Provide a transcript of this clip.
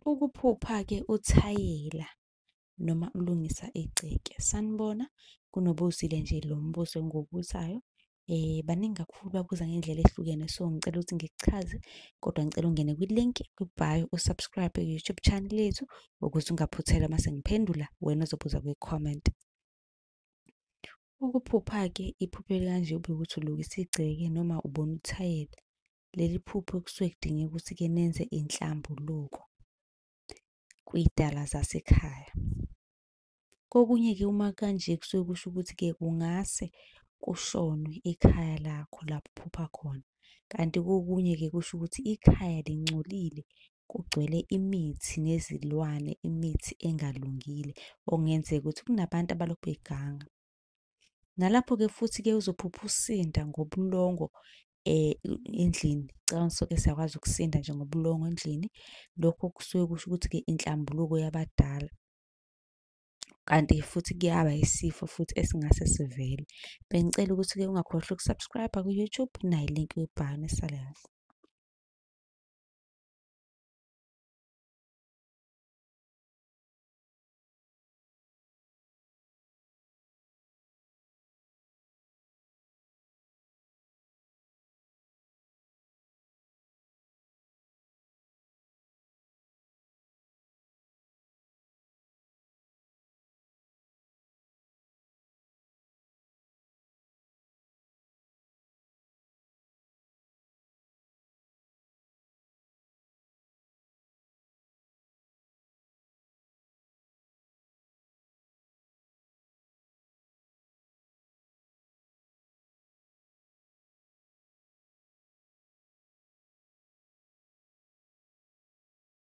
Ukuphupha-ke uthayela noma ulungisa igceke. Sanibona, kunobuzile nje lo mbuzo engiwubuzayo. Baningi kakhulu babuza ngendlela ehlukene, so ngicela ukuthi ngikuchaze, kodwa ngicela ungene kwi-link kwi-bio usubscribe ku-YouTube channel yethu ukuze ungaphuthelwa mase ngiphendula wena ozobuza kwi-comment. Ukuphupha-ke iphupho elikanje ube ukuthi ulungisa igceke noma ubona uthayela. Leli phupho kusuke kudingeka ukuthi-ke nenze inhlambuluko kwiy'dala zasekhaya. Kokunye-ke uma kanje kusuke kusho ukuthi-ke kungase kushonwe ikhaya lakho lapho uphupha khona. Kanti kokunye-ke kusho ukuthi ikhaya lingcolile, kugcwele imithi nezilwane, imithi engalungile, okungenzeka ukuthi kunabantu abalokhu beganga. Nalapho-ke futhi-ke uzophupha usinda ngobulongo endlini. Ngicabanga sonke siyakwazi ukusinda nje ngobulongo endlini. Lokho kusuke kusho ukuthi-ke inhlambuluko yabadala. Kanti futhi kuyaba isifo futhi esingase sivele. Bengicela ukuthi-ke ungakhohlwa ukusubscribe ku-YouTube, nayi i-link kwi-bio nesale kahle.